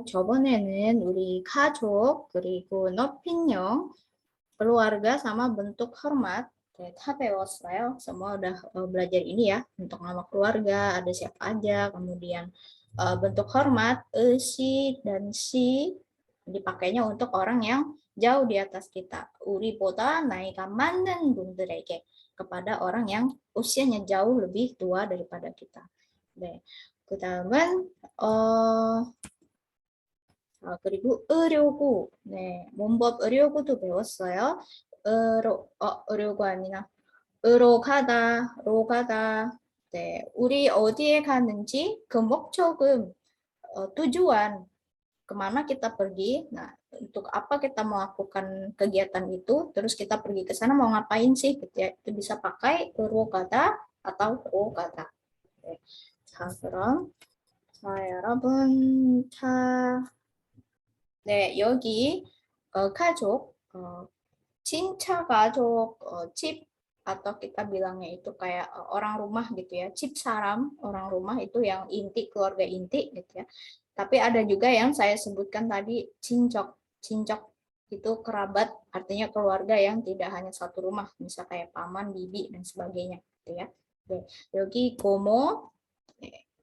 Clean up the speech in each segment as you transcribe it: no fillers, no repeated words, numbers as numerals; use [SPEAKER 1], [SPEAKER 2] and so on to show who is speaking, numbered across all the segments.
[SPEAKER 1] 저번에는 우리 가족, 그리고 너핀형, keluarga sama bentuk hormat, 다 배웠어요. Semua udah belajar ini ya, untuk nama keluarga, ada siapa aja, kemudian bentuk hormat, si dan si, dipakainya untuk orang yang jauh di atas kita. Uri보다 나이가 많은 분들에게, kepada orang yang usianya jauh lebih tua daripada kita. 네, 그 다음은 그리고 의료구, 네, 문법 의료구도 배웠어요. 의료구 아니라 으로 가다, 로 가다. 네, 우리 어디에 가는지 그 목적은 tujuan kemana kita pergi. Nah, untuk apa kita melakukan kegiatan itu, terus kita pergi ke sana mau ngapain sih? Gitu ya. Itu bisa pakai 로 가다 atau 로 가다. 네. 자, 그럼 여러분 네, 여기 가족, cinta 가족, 집 atau kita bilangnya itu kayak orang rumah gitu ya, cip saram, orang rumah itu yang inti, keluarga inti gitu ya. Tapi ada juga yang saya sebutkan tadi cincok, cincok itu kerabat, artinya keluarga yang tidak hanya satu rumah, misal kayak paman, bibi dan sebagainya gitu ya. Oke, 여기 고모,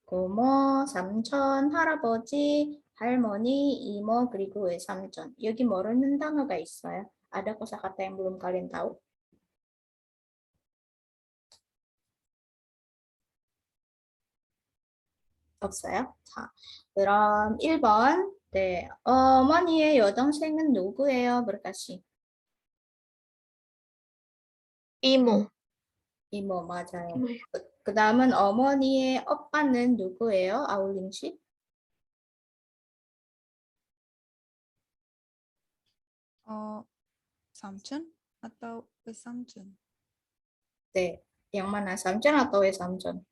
[SPEAKER 1] 고모, 삼촌, 할아버지, 할머니, 이모, 그리고 외삼촌. 여기 모르는 단어가 있어요. Ada kosakata yang belum kalian tahu? 없어요? 자, 그럼 1번. 네, 어머니의 여동생은 누구예요, 브르카씨?
[SPEAKER 2] 이모.
[SPEAKER 1] 이모, 맞아요.
[SPEAKER 2] 이모요.
[SPEAKER 1] 그 다음은 어머니의 오빠는 누구예요, 아울림 씨?
[SPEAKER 3] 삼촌 atau 외삼촌?
[SPEAKER 1] 네, yang mana, 삼촌 atau 외삼촌?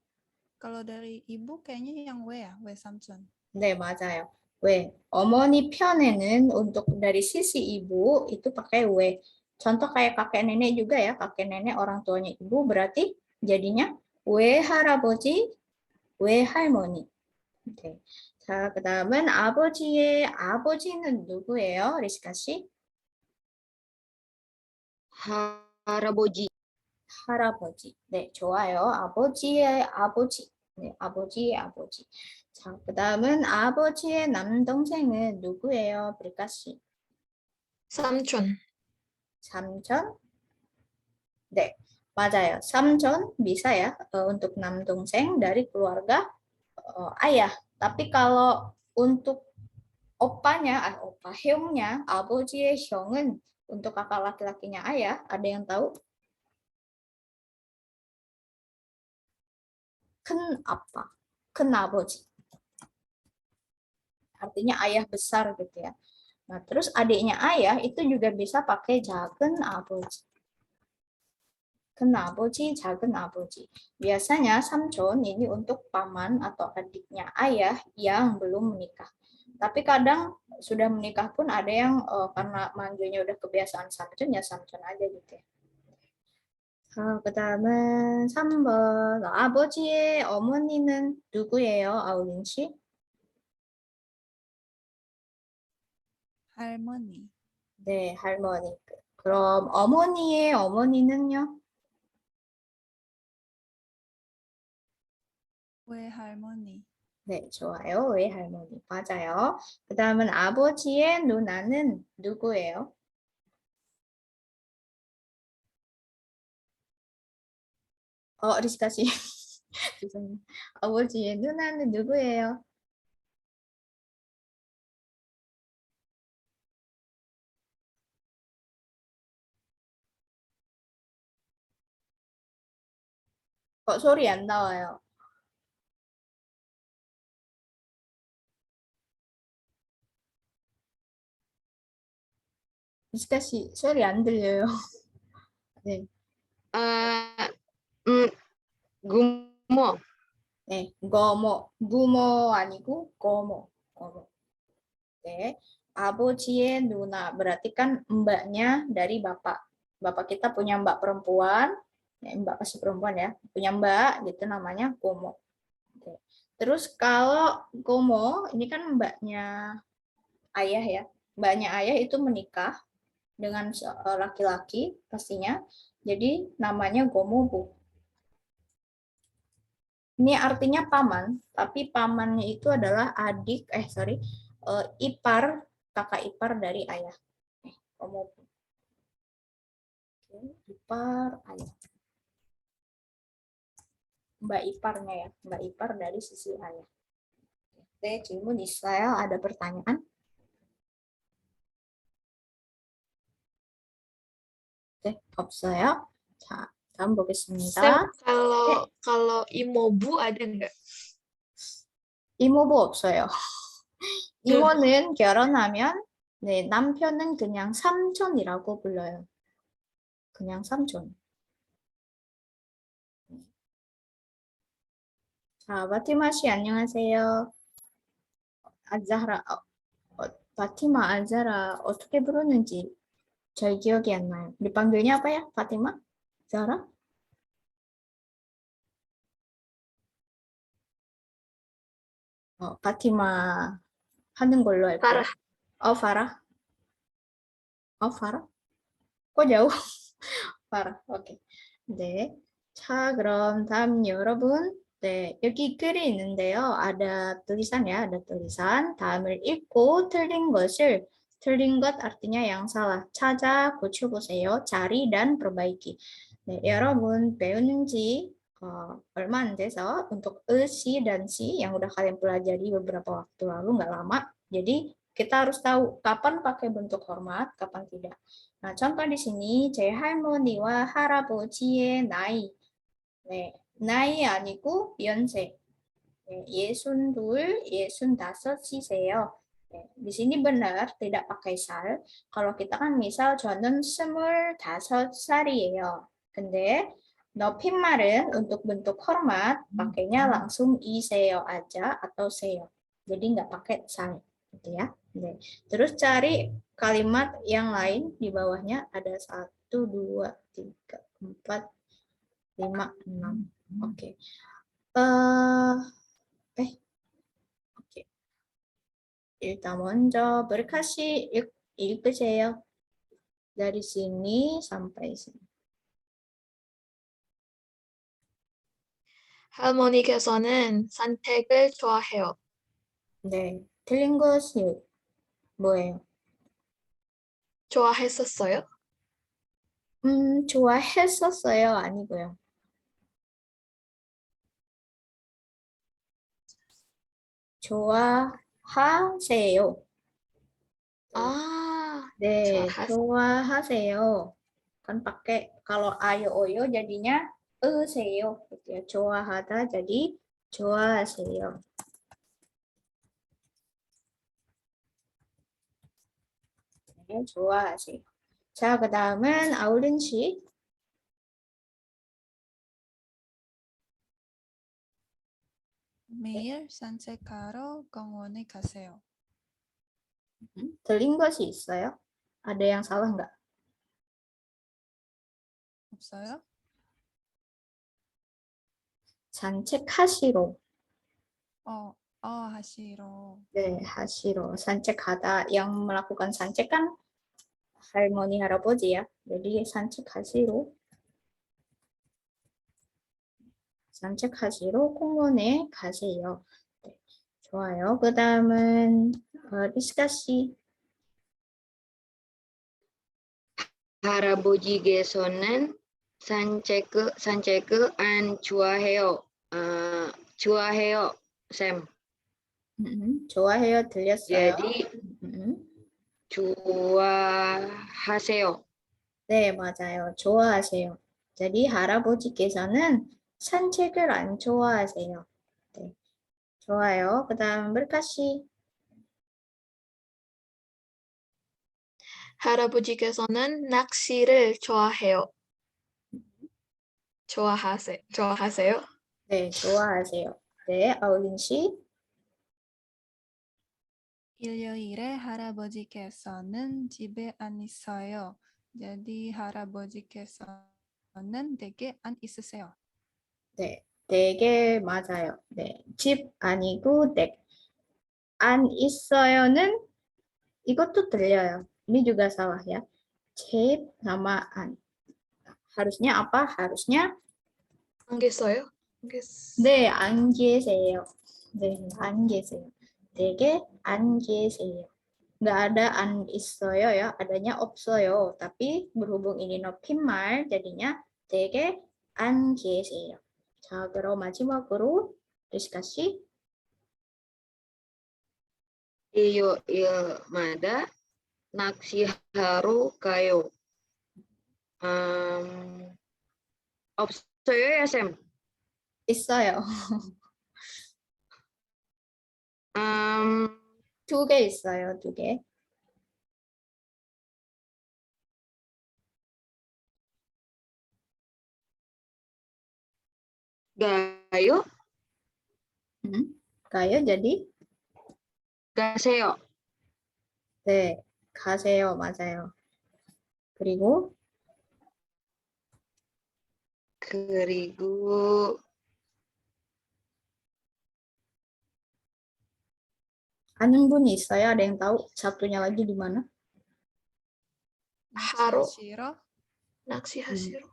[SPEAKER 3] Kalau dari ibu kayaknya yang W ya, 외삼촌.
[SPEAKER 1] 네, 맞아요. 왜? 어머니 편에는 untuk dari sisi ibu itu pakai we. Contoh kayak kakek nenek juga ya, kakek nenek orang tuanya ibu berarti jadinya we 할아버지, we 할머니. 오케이. 자, 그다음은 아버지의 아버지는 누구예요, 리스카 씨?
[SPEAKER 2] 할아버지.
[SPEAKER 1] 할아버지. 네, 좋아요. 아버지의 아버지. 네, 아버지의 아버지. 자, 그다음은 아버지의 남동생은 누구예요, 브리카 씨?
[SPEAKER 2] 삼촌.
[SPEAKER 1] 삼촌? 네, 맞아요. 삼촌 bisa ya untuk 남동생 dari keluarga ayah. Tapi kalau untuk opanya, opa 형nya, 아버지의 형은 untuk kakak laki-lakinya ayah, ada yang tahu? 큰 아빠, 큰 아버지. Artinya ayah besar gitu ya. Nah, terus adiknya ayah itu juga bisa pakai 작은 아버지. 큰 아버지, 작은 아버지. Biasanya 삼촌 ini untuk paman atau adiknya ayah yang belum menikah. Tapi kadang sudah menikah pun ada yang karena manggilnya udah kebiasaan 삼촌 ya 삼촌 aja gitu ya. 그다음은 3번. 아버지의 어머니는 누구예요, 아울린 씨?
[SPEAKER 3] 할머니.
[SPEAKER 1] 네, 할머니. 그럼 어머니의 어머니는요?
[SPEAKER 3] 외할머니.
[SPEAKER 1] 네, 좋아요. 외할머니. 맞아요. 그 다음은 아버지의 누나는 누구예요? 리스카 씨. 죄송해요. 아버지의 누나는 누구예요? 소리 안 나와요. 리스카 씨, 소리 안 들려요. 네.
[SPEAKER 2] 구모.
[SPEAKER 1] 네, 고모. 부모 아니고 고모. 고모. 네. 아버지의 누나 berarti kan mbaknya dari bapak. Bapak kita punya mbak perempuan, ya, mbak pasti perempuan ya, punya mbak gitu namanya gomo. Oke. Terus kalau gomo, ini kan mbaknya ayah ya. Mbaknya ayah itu menikah dengan laki-laki pastinya. Jadi namanya gomobu. Ini artinya paman, tapi pamannya itu adalah ipar, kakak ipar dari ayah. Gomobu. Oke, ipar ayah. Mbak iparnya ya, mbak ipar dari sisi ayah. Oke, 질문 있어요? Ada pertanyaan? 네, 없어요. 자, 다음
[SPEAKER 2] Sam,
[SPEAKER 1] 보겠습니다.
[SPEAKER 2] kalau kalau imobu ada nggak?
[SPEAKER 1] 이모부 없어요. 이모는 결혼하면 네, 남편은 그냥 삼촌이라고 불러요. 그냥 삼촌. 자, 바티마 씨 안녕하세요. 아자라, 바티마 아자라 어떻게 부르는지 잘 기억이 안 나요. 우리 panggilnya apa ya, Fatima? Zara? 파티마 하는 걸로 할게요.
[SPEAKER 2] Farah.
[SPEAKER 1] 파라? 파라? kok jauh? 파라, 오케이. 네. 자, 그럼 다음 여러분. 네, 여기 글이 있는데요. ada tulisan ya, ada tulisan. 다음을 읽고 틀린 것 artinya yang salah. 찾아 고쳐보세요. cari dan perbaiki. 네, 여러분 배우는 지 얼마 안 돼서 untuk si dan si yang udah kalian pelajari beberapa waktu lalu, nggak lama. Jadi kita harus tahu kapan pakai bentuk hormat, kapan tidak. Nah, contoh di sini 제 할머니와 할아버지의 나이. 네, 나이 아니고 연세. 네, 62, 65이세요. 네, di sini benar tidak pakai sal. Kalau kita kan misal 저는 25살이에요. 근데 높임말은 untuk bentuk hormat pakainya langsung iseyo aja atau seyo. Jadi nggak pakai sal, gitu ya. 네. Terus cari kalimat yang lain di bawahnya ada 1, 2, 3, 4, 5, 6. Oke. 오케이. 일단 먼저 berkasih 읽으세요. dari sini sampai sini.
[SPEAKER 2] 할머니께서는 산책을 좋아해요.
[SPEAKER 1] 네, 틀린 것이 뭐예요?
[SPEAKER 2] 좋아했었어요?
[SPEAKER 1] 좋아했었어요. 아니고요. 좋아하세요.
[SPEAKER 2] 아,
[SPEAKER 1] 네,
[SPEAKER 2] 좋아했.
[SPEAKER 1] 좋아하세요. Kan pakai kalau ayo oyo jadinya seyo gitu ya. 좋아하다 jadi 좋아하세요. 네, 좋아하세요. 자, 그다음은 아울린 씨.
[SPEAKER 3] 매일 산책하러 공원에 가세요.
[SPEAKER 1] 들린 것이 있어요? Ada yang salah nggak?
[SPEAKER 3] 없어요?
[SPEAKER 1] 산책하시러.
[SPEAKER 3] 하시러.
[SPEAKER 1] 네, 하시러. 산책하다. Yang melakukan 산책 kan 할머니, 할아버지 ya. Jadi 산책하시러. 산책하시러 공원에 가세요. 네, 좋아요. 그 다음은 리스카 씨.
[SPEAKER 2] 할아버지께서는 산책을 안 좋아해요. 좋아해요, 쌤.
[SPEAKER 1] 좋아해요. 들렸어요?
[SPEAKER 2] jadi
[SPEAKER 1] 음.
[SPEAKER 2] 좋아하세요.
[SPEAKER 1] 네, 맞아요. 좋아하세요. jadi 할아버지께서는 산책을 안 좋아하세요. 네, 좋아요. 그 다음 berkah 씨.
[SPEAKER 2] 할아버지께서는 낚시를 좋아해요. 좋아하세요?
[SPEAKER 1] 네, 좋아하세요. 네, 아울린 씨.
[SPEAKER 3] 일요일에 할아버지께서는 집에 안 있어요. jadi 할아버지께서는 댁에 안 있으세요.
[SPEAKER 1] 네, 되게 맞아요. 네, 집 아니고 댁. 안 있어요는 이것도 들려요. Ini juga salah ya. 집 sama an. Harusnya apa? Harusnya
[SPEAKER 2] 안 계세요? 안 계세요?
[SPEAKER 1] 네, 안 계세요. 네, 안 계세요. 되게 안 계세요. Nggak ada an 있어요 ya, adanya 없어요. Tapi berhubung ini 높임말, jadinya 되게 안 계세요. 자, 그럼 마지막으로 diskusi.
[SPEAKER 2] 일요일마다 낚시하러 가요. 없어요, ya, Sam?
[SPEAKER 1] 있어요.
[SPEAKER 2] 음,
[SPEAKER 1] 두 개 있어요, 두 개.
[SPEAKER 2] 가요?
[SPEAKER 1] 가요, jadi?
[SPEAKER 2] 가세요.
[SPEAKER 1] 네, 가세요. 맞아요. 그리고
[SPEAKER 2] 그리고
[SPEAKER 1] 아는 분이 있어요? Ada yang tahu satunya lagi di mana?
[SPEAKER 2] 하러
[SPEAKER 3] 낚시하시러
[SPEAKER 2] 낚시하시러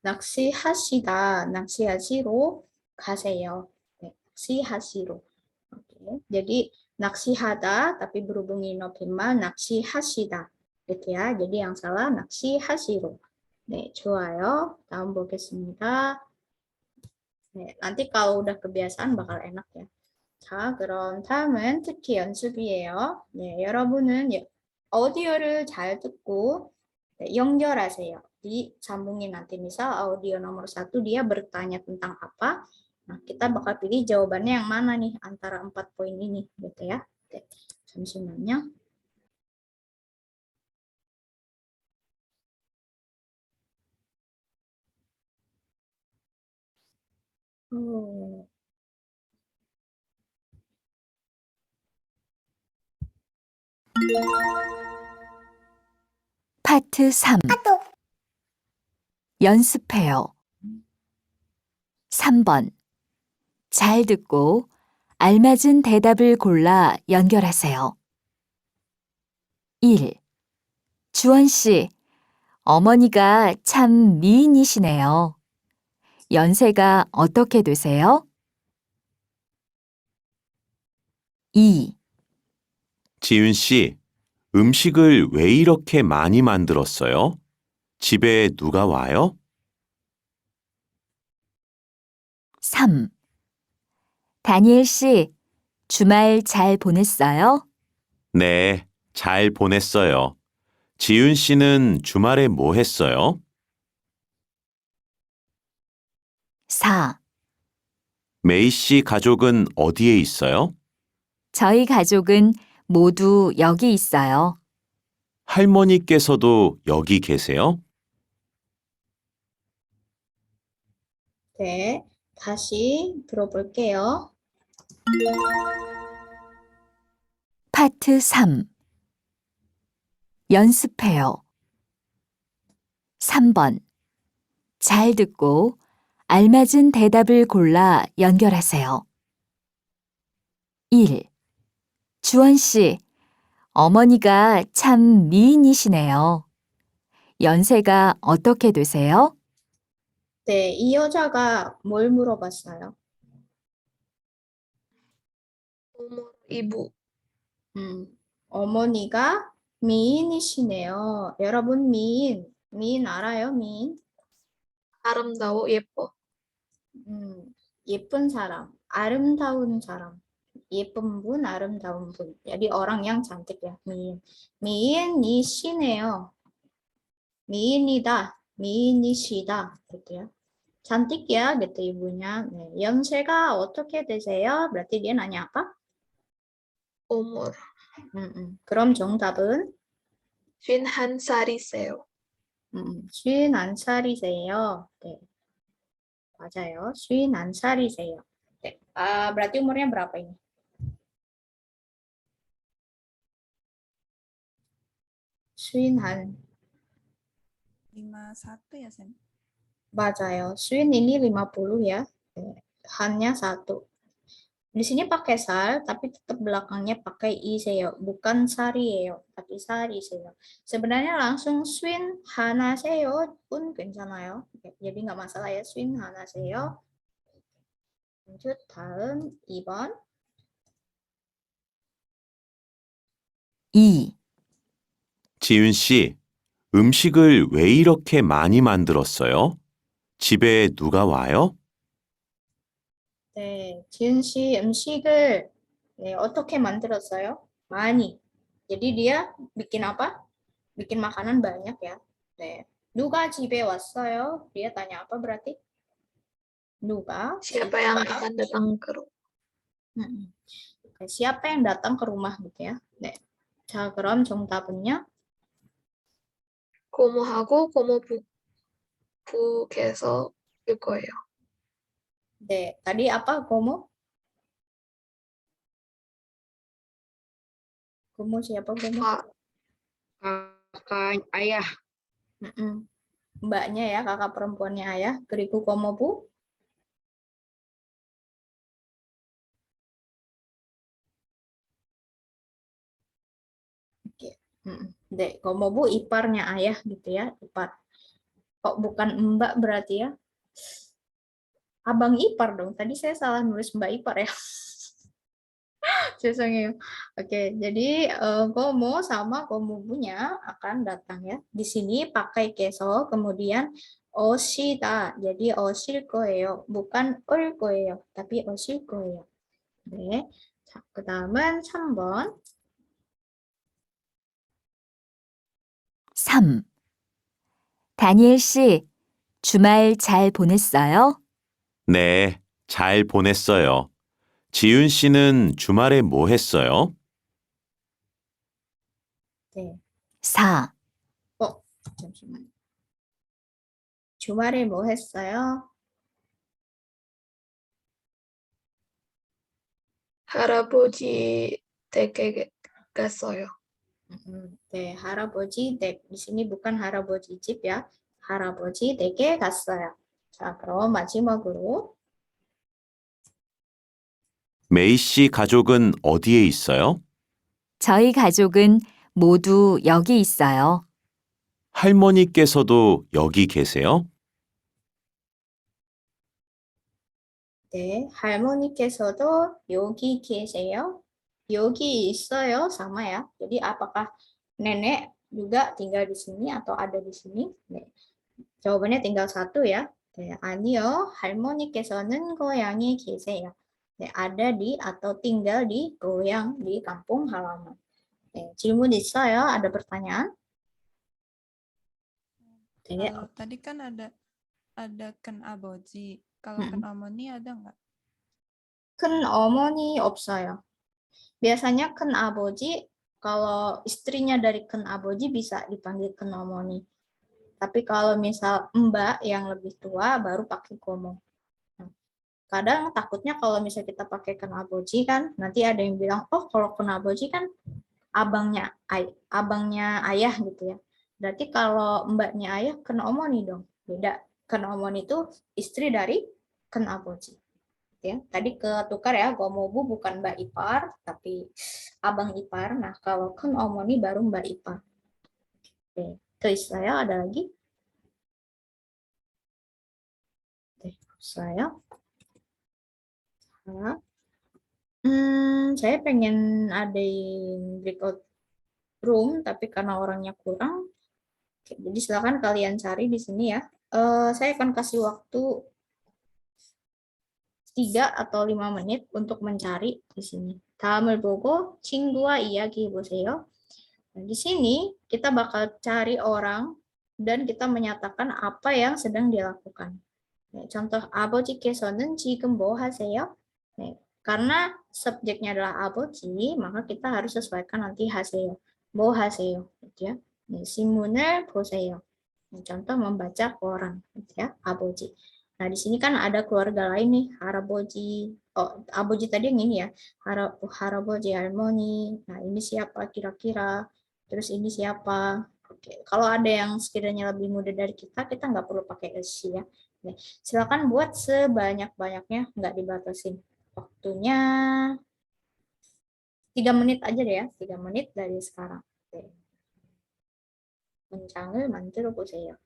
[SPEAKER 1] 낚시하시다, 낚시하시러 가세요. 네, 낚시하시러. Oke. Jadi 낚시하다, tapi berhubung ini 높임말 낚시하시다. gitu ya. Jadi yang salah 낚시하시러. 네, 좋아요. 다음 보겠습니다. 네, nanti kalau udah kebiasaan bakal enak ya. 자, 그럼 다음은 듣기 연습이에요. 네, 여러분은 오디오를 잘 듣고 네, 연결하세요. Disambungin nanti misal audio nomor 1 dia bertanya tentang apa. Nah, kita bakal pilih jawabannya yang mana nih antara 4 poin ini gitu ya. Oke, 잠시만요. Oh.
[SPEAKER 4] 파트 3. 연습해요. 3번. 잘 듣고 알맞은 대답을 골라 연결하세요. 1. 주원 씨, 어머니가 참 미인이시네요. 연세가 어떻게 되세요? 2.
[SPEAKER 5] 지윤 씨, 음식을 왜 이렇게 많이 만들었어요? 집에 누가 와요?
[SPEAKER 4] 3. 다니엘 씨, 주말 잘 보냈어요?
[SPEAKER 5] 네, 잘 보냈어요. 지윤 씨는 주말에 뭐 했어요?
[SPEAKER 4] 4.
[SPEAKER 5] 메이 씨 가족은 어디에 있어요?
[SPEAKER 4] 저희 가족은 모두 여기 있어요.
[SPEAKER 5] 할머니께서도 여기 계세요?
[SPEAKER 1] 네, 다시 들어볼게요.
[SPEAKER 4] 파트 3. 연습해요. 3번. 잘 듣고 알맞은 대답을 골라 연결하세요. 1. 주원 씨, 어머니가 참 미인이시네요. 연세가 어떻게 되세요?
[SPEAKER 1] 네, 이 여자가 뭘 물어봤어요?
[SPEAKER 2] 이부
[SPEAKER 1] 어머니가 미인이시네요. 여러분 미인 알아요? 미인?
[SPEAKER 2] 아름다워 예뻐.
[SPEAKER 1] 예쁜 사람, 아름다운 사람. 예쁜 분, 아름다운 분. Jadi orang yang cantik ya, 미인. 미인이시네요. 미인이다, 미인이시다. gitu ya. cantik ya gitu ibunya. 네, 연세가 어떻게 되세요? berarti dia nanya apa?
[SPEAKER 2] 오물
[SPEAKER 1] 그럼 정답은
[SPEAKER 2] 51살이세요.
[SPEAKER 1] 51살이세요. 네, 맞아요. 51살이세요. 네, berarti umurnya berapa ini? 쉰한
[SPEAKER 3] 51 ya, Sen?
[SPEAKER 1] 맞아요. 쉰 ini 50 ya. 네. hanya satu. Di sini pakai sal, tapi tetap belakangnya pakai iseyo, bukan sari예요, tapi sari세요. Sebenarnya langsung swin 하나세요 pun 괜찮아요. Jadi nggak masalah ya, swin 하나세요. Lanjut, 다음 2번.
[SPEAKER 4] 2.
[SPEAKER 5] 지윤 씨, 음식을 왜 이렇게 많이 만들었어요? 집에 누가 와요?
[SPEAKER 1] 네, 지은 씨 음식을 네, 어떻게 만들었어요? 많이. Jadi dia bikin apa? Bikin makanan banyak ya. 네. 누가 집에 왔어요? Dia tanya apa berarti? 누가?
[SPEAKER 2] Siapa yang akan datang ke rumah?
[SPEAKER 1] Oke, siapa yang datang ke rumah gitu ya? 네. 자, 그럼 정답은요?
[SPEAKER 2] 고모하고 고모부께서 올 거예요.
[SPEAKER 1] 네. tadi apa? 고모? 고모 siapa 고모?
[SPEAKER 2] Kakak ayah.
[SPEAKER 1] Mbaknya ya, kakak perempuannya ayah. 그리고 고모부? Oke. Dek, gomobu iparnya ayah gitu ya, ipar. Kok bukan mbak berarti ya? Abang ipar dong. Tadi saya salah nulis mbak ipar ya. Sesungguhnya. Oke, jadi gomo sama gomobunya akan datang ya. Di sini pakai keso, kemudian oshida. Jadi oshil ko예요. bukan 올 거예요. tapi oshil 거예요. 네. 자, 그다음은 3번.
[SPEAKER 4] 3. 다니엘 씨, 주말 잘 보냈어요?
[SPEAKER 5] 네, 잘 보냈어요. 지윤 씨는 주말에 뭐 했어요?
[SPEAKER 1] 네.
[SPEAKER 4] 4.
[SPEAKER 1] 잠시만요. 주말에 뭐 했어요?
[SPEAKER 2] 할아버지 댁에 갔어요.
[SPEAKER 1] 네, 할아버지 댁. di sini bukan 할아버지 집 ya. 할아버지 댁에 갔어요. 자, 그럼 마지막으로
[SPEAKER 5] 메이 씨 가족은 어디에 있어요?
[SPEAKER 4] 저희 가족은 모두 여기 있어요.
[SPEAKER 5] 할머니께서도 여기 계세요?
[SPEAKER 1] 네, 할머니께서도 여기 계세요? 여기 있어요 sama ya. Jadi apakah nenek juga tinggal di sini atau ada di sini? 네. jawabannya tinggal satu ya. 네, 아니요, 할머니께서는 고향에 계세요. 네, ada di atau tinggal di goyang di kampung halaman. 네, 질문 있어요? ada pertanyaan? 네,
[SPEAKER 3] Kalau tadi kan ada ken aboji. Kalau ken omoni ada nggak?
[SPEAKER 1] 큰 어머니 없어요. biasanya 큰 아버지 kalau istrinya dari 큰 아버지 bisa dipanggil 큰 어머니. Tapi kalau misal mbak yang lebih tua baru pakai gomo. Kadang takutnya kalau misalnya kita pakai ken aboji kan nanti ada yang bilang, oh kalau ken aboji kan abangnya ayah gitu ya. Berarti kalau mbaknya ayah ken omoni dong. Beda. Ken omoni itu istri dari ken aboji. Ya, tadi ketukar ya, gomobu bukan mbak ipar tapi abang ipar. Nah, kalau ken omoni baru mbak ipar. Oke, tulis saya ada lagi. Oke, saya. Saya pengen adain breakout room, tapi karena orangnya kurang, oke, jadi silakan kalian cari di sini ya. Saya akan kasih waktu 3 atau 5 menit untuk mencari di sini. 다음을 보고 친구와 이야기해 보세요. Nah, di sini kita bakal cari orang dan kita menyatakan apa yang sedang dilakukan. contoh 아버지께서는 지금 뭐 하세요? karena subjeknya adalah 아버지, maka kita harus sesuaikan nanti 하세요. 뭐 하세요? gitu ya. 신문을 보세요. contoh membaca koran, gitu ya, 아버지. Nah, di sini kan ada keluarga lain nih, 할아버지. Oh, 아버지 tadi yang ini ya, 할아버지, 할머니. Nah, ini siapa kira-kira? Terus ini siapa? Oke, kalau ada yang sekiranya lebih muda dari kita nggak perlu pakai esi ya. Nih, silakan buat sebanyak-banyaknya, nggak dibatasin. Waktunya 3 menit aja deh ya, 3 menit dari sekarang. Oke. 문장을 만들어 보세요.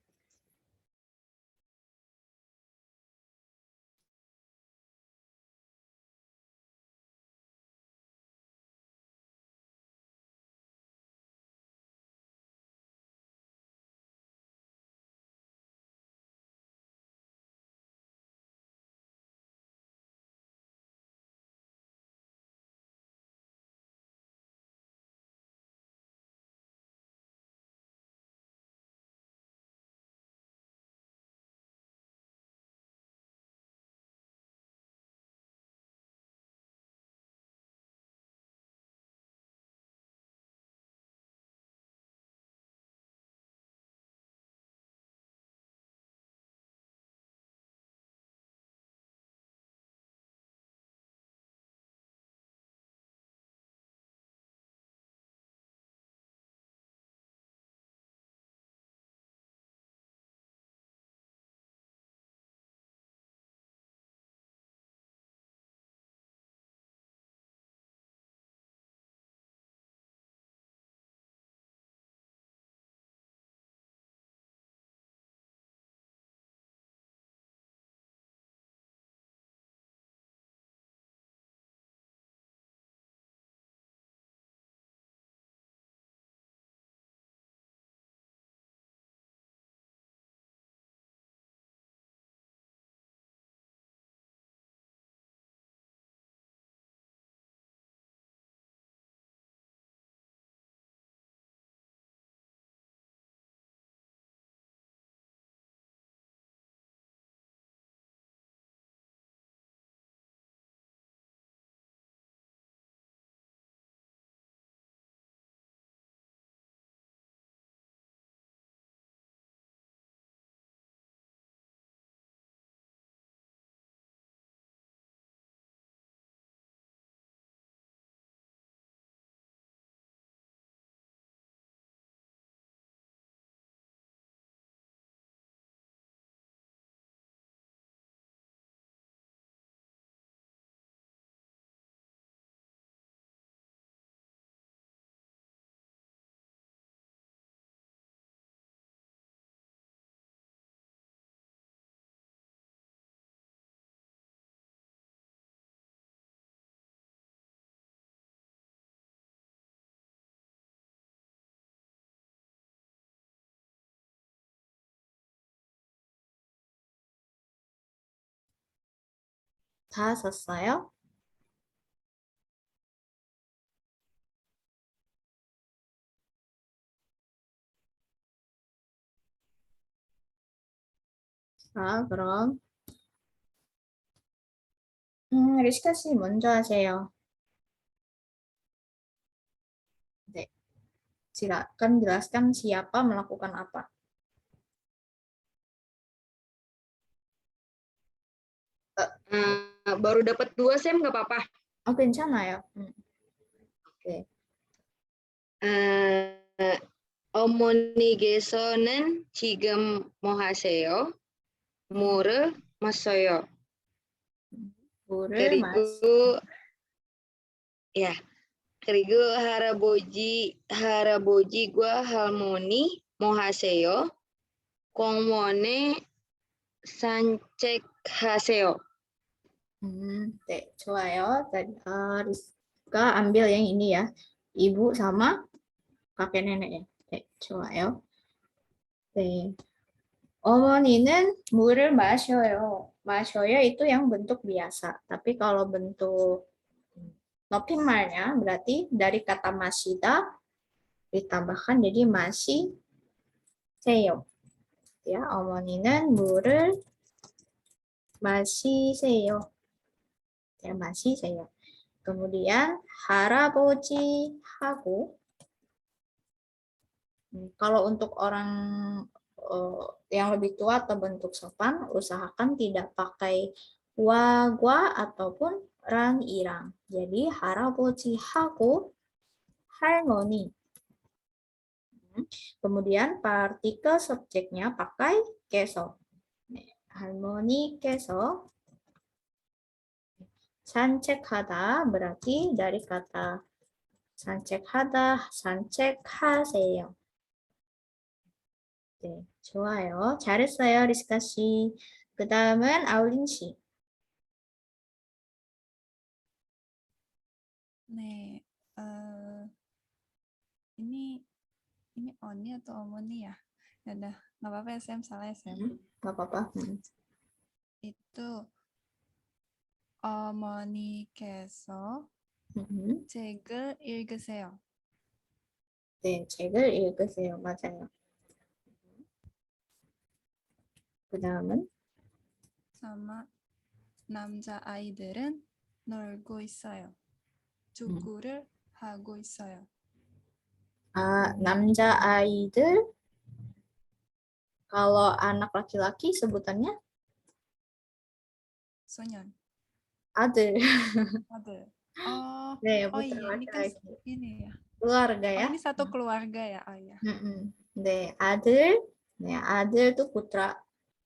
[SPEAKER 1] 다 썼어요? 자, 그럼 리스카 씨 먼저 하세요. 네, silakan jelaskan siapa melakukan apa.
[SPEAKER 6] 바로 dapat 2 쌤 nggak apa-apa.
[SPEAKER 1] Oh, 괜찮아요. 오케이.
[SPEAKER 6] 어머니께서는 지금 뭐 하세요? 물을 마셔요.
[SPEAKER 1] 물을 마시.
[SPEAKER 6] 그리고 할아버지와 할머니 뭐 하세요? 공원에 산책하세요.
[SPEAKER 1] 네, 좋아요. Tadi Rizka ambil yang ini ya. Ibu sama kakek nenek ya. 네, 좋아요. 네. 어머니는 물을 마셔요. 마셔요 itu yang bentuk biasa. Tapi kalau bentuk 높임말nya berarti dari kata 마시다 ditambahkan jadi 마시세요. Ya, 어머니는 물을 마시세요. Ya, 마시세요. Kemudian 할아버지하고 kalau untuk orang yang lebih tua atau bentuk sopan, usahakan tidak pakai wa, gua ataupun 랑, 이랑. jadi 할아버지하고 할머니. Kemudian partikel subjeknya pakai keso. 할머니께서 산책하다 berarti dari kata 산책하다, 산책하세요. 네, 좋아요. 잘했어요, 리스카 씨. 그 다음은 아울린 씨.
[SPEAKER 3] 네, ini Oni atau Omoni ya? Ya udah, nggak apa-apa ya Sam, salah ya Sam.
[SPEAKER 1] Gak apa-apa.
[SPEAKER 3] Itu 어머니께서 책을 읽으세요.
[SPEAKER 1] 네, 책을 읽으세요. 맞아요. 그 다음은
[SPEAKER 3] sama 남자아이들은 놀고 있어요. 축구를 하고 있어요.
[SPEAKER 1] 남자아이들, kalau anak laki-laki sebutannya
[SPEAKER 3] 소년,
[SPEAKER 1] a들.
[SPEAKER 3] 아들.
[SPEAKER 1] 네,
[SPEAKER 3] Oh
[SPEAKER 1] bukan
[SPEAKER 3] iya, ini kan
[SPEAKER 1] laki-laki.
[SPEAKER 3] ini ya.
[SPEAKER 1] Keluarga
[SPEAKER 3] Oh
[SPEAKER 1] ya.
[SPEAKER 3] ini satu keluarga ya. Oh iya.
[SPEAKER 1] 네, a들. 네, a들 tuh putra.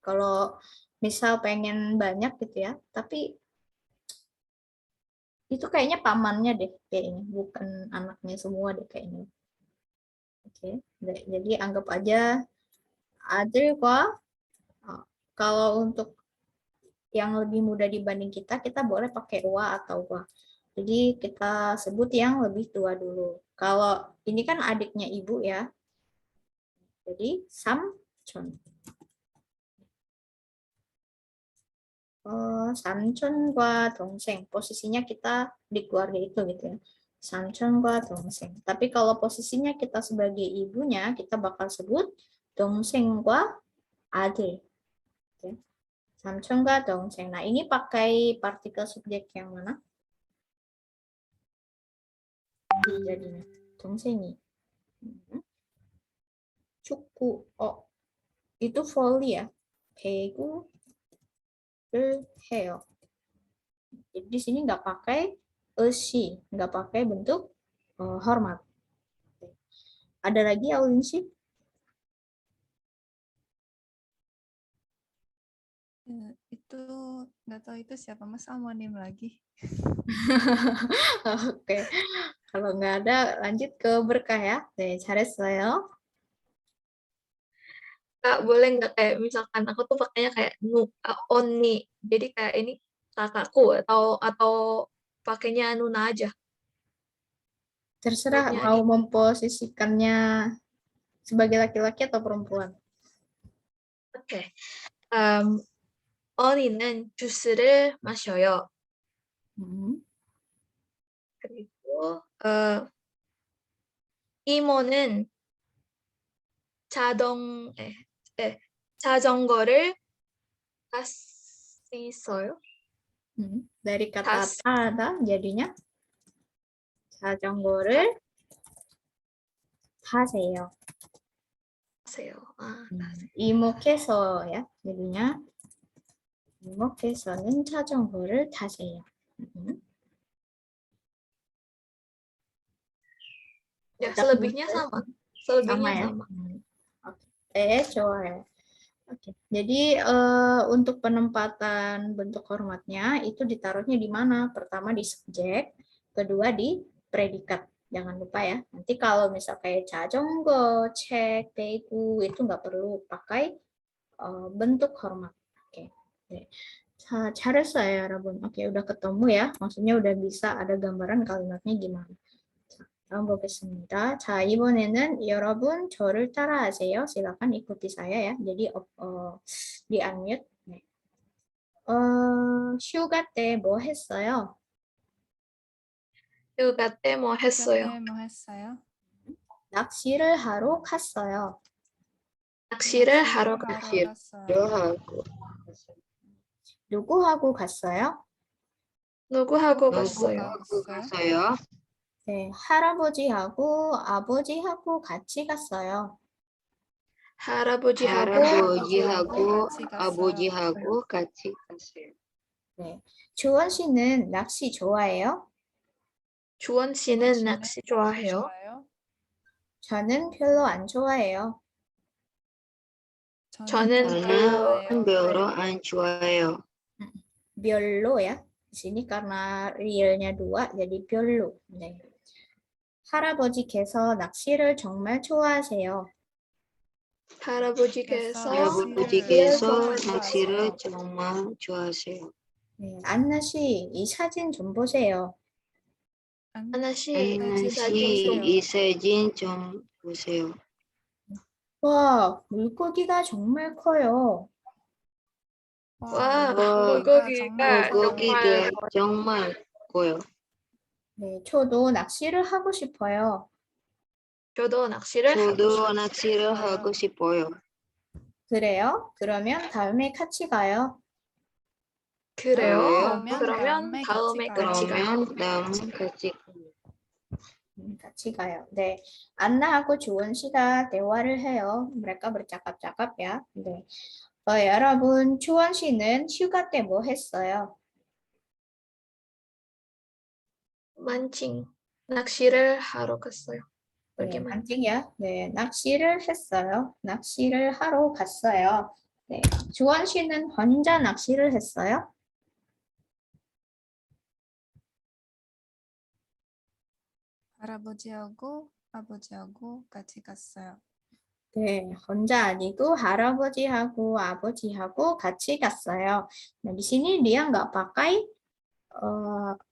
[SPEAKER 1] Kalau misal pengen banyak gitu ya, tapi itu kayaknya pamannya deh kayaknya, bukan anaknya semua deh kayaknya. Oke, jadi anggap aja a들과 kalau untuk yang lebih muda dibanding kita boleh pakai wa atau wa. Jadi kita sebut yang lebih tua dulu. Kalau ini kan adiknya ibu ya. Jadi 삼촌. 삼촌과 동생. Posisinya kita di keluarga itu gitu ya. 삼촌과 동생. Tapi kalau posisinya kita sebagai ibunya, kita bakal sebut 동생과 아들. Oke. 삼촌과 동생. Nah, ini pakai partikel subjek yang mana? Jadinya 동생이. 축구. itu volley ya. 배구를 해요. Jadi di sini nggak pakai 시, nggak pakai bentuk hormat. Ada lagi Aulin sih?
[SPEAKER 3] Itu nggak tahu itu siapa Mas Amonim lagi.
[SPEAKER 1] Oke. Kalau nggak ada lanjut ke berkah ya. 네, 잘했어요.
[SPEAKER 2] Kak, boleh nggak kayak misalkan aku tuh pakainya kayak Oni. Jadi kayak ini kakakku atau pakainya Nuna aja.
[SPEAKER 1] Terserah
[SPEAKER 2] Buatnya
[SPEAKER 1] mau memposisikannya sebagai laki-laki atau perempuan.
[SPEAKER 2] Oke. 언니는 주스를 마셔요. 그리고 이모는 자전거를 탈 수 있어요.
[SPEAKER 1] Dari kata 타다 jadinya 자전거를 타세요.
[SPEAKER 2] 타세요.
[SPEAKER 1] 이모께서 ya jadinya 이모께서는 자전거를 타세요.
[SPEAKER 2] Ya, selebihnya sama. Selebihnya
[SPEAKER 1] ya.
[SPEAKER 2] sama.
[SPEAKER 1] Oke, 좋아요. Oke. Jadi untuk penempatan bentuk hormatnya itu ditaruhnya di mana? Pertama di subjek, kedua di predikat. Jangan lupa ya. Nanti kalau misal kayak 자전거, 책, 배구 itu nggak perlu pakai bentuk hormat. Oke. 잘했어요, 여러분. Oke, udah ketemu ya. Maksudnya udah bisa ada gambaran kalimatnya gimana. 다음 보겠습니다. 자, 이번에는 여러분 저를 따라하세요. silakan ikuti saya ya. Jadi di unmute. 네. 휴가 때 뭐 했어요?
[SPEAKER 2] 휴가 때 뭐 했어요?
[SPEAKER 3] 그때 뭐 했어요?
[SPEAKER 1] 낚시를 하러 갔어요.
[SPEAKER 2] 낚시를 하러 갔어요.
[SPEAKER 1] 누구하고 갔어요?
[SPEAKER 2] 누구하고
[SPEAKER 6] 갔어요?
[SPEAKER 1] 네, 할아버지하고 아버지하고 같이 갔어요.
[SPEAKER 2] 할아버지하고
[SPEAKER 6] 아버지하고 같이 갔어요.
[SPEAKER 1] 네, 주원 씨는 낚시 좋아해요?
[SPEAKER 2] 주원 씨는 낚시 좋아해요?
[SPEAKER 1] 저는 별로 안 좋아해요.
[SPEAKER 2] 저는
[SPEAKER 6] 저는 별로 안 좋아해요.
[SPEAKER 1] 별로 ya. Di sini karena realnya 2 jadi 별로. 네. 할아버지께서 낚시를 정말 좋아하세요.
[SPEAKER 2] 할아버지께서
[SPEAKER 6] 할아버지께서
[SPEAKER 2] 낚시를
[SPEAKER 6] 낚시를 정말 좋아하세요.
[SPEAKER 1] 네, 안나 씨, 이 사진 좀 보세요.
[SPEAKER 2] 하나 씨,
[SPEAKER 6] 아이나
[SPEAKER 2] 이
[SPEAKER 6] 씨,
[SPEAKER 2] 사진
[SPEAKER 6] 이 사진 좀 보세요.
[SPEAKER 1] 와, 물고기가 정말 커요.
[SPEAKER 2] 와,
[SPEAKER 6] 와,
[SPEAKER 2] 물고기가
[SPEAKER 6] 물고기가 정말 커요.
[SPEAKER 1] 네, 저도 낚시를 하고 싶어요.
[SPEAKER 2] 저도 낚시를 하고
[SPEAKER 6] 저도
[SPEAKER 2] 싶어요.
[SPEAKER 6] 낚시를 하고 싶어요.
[SPEAKER 1] 그래요? 그러면 다음에 같이 가요.
[SPEAKER 2] 그래요?
[SPEAKER 6] 그래요?
[SPEAKER 2] 그러면 다음에 같이 가요.
[SPEAKER 6] 그러면 다음 같이
[SPEAKER 1] 같이 가요. 네, 안나하고 주원 씨가 대화를 해요. mereka bercakap-cakap ya. 네. 여러분, 주원 씨는 휴가 때 뭐 했어요?
[SPEAKER 2] 만칭, 낚시를 하러 갔어요.
[SPEAKER 1] 네,
[SPEAKER 2] 여기만.
[SPEAKER 1] 만징이야. 네, 낚시를 했어요. 낚시를 하러 갔어요. 네, 주원 씨는 혼자 낚시를 했어요?
[SPEAKER 3] 할아버지하고 아버지하고 같이 갔어요.
[SPEAKER 1] 네, 혼자 아니고 할아버지하고 아버지하고 같이 갔어요. Nah, di sini dia nggak pakai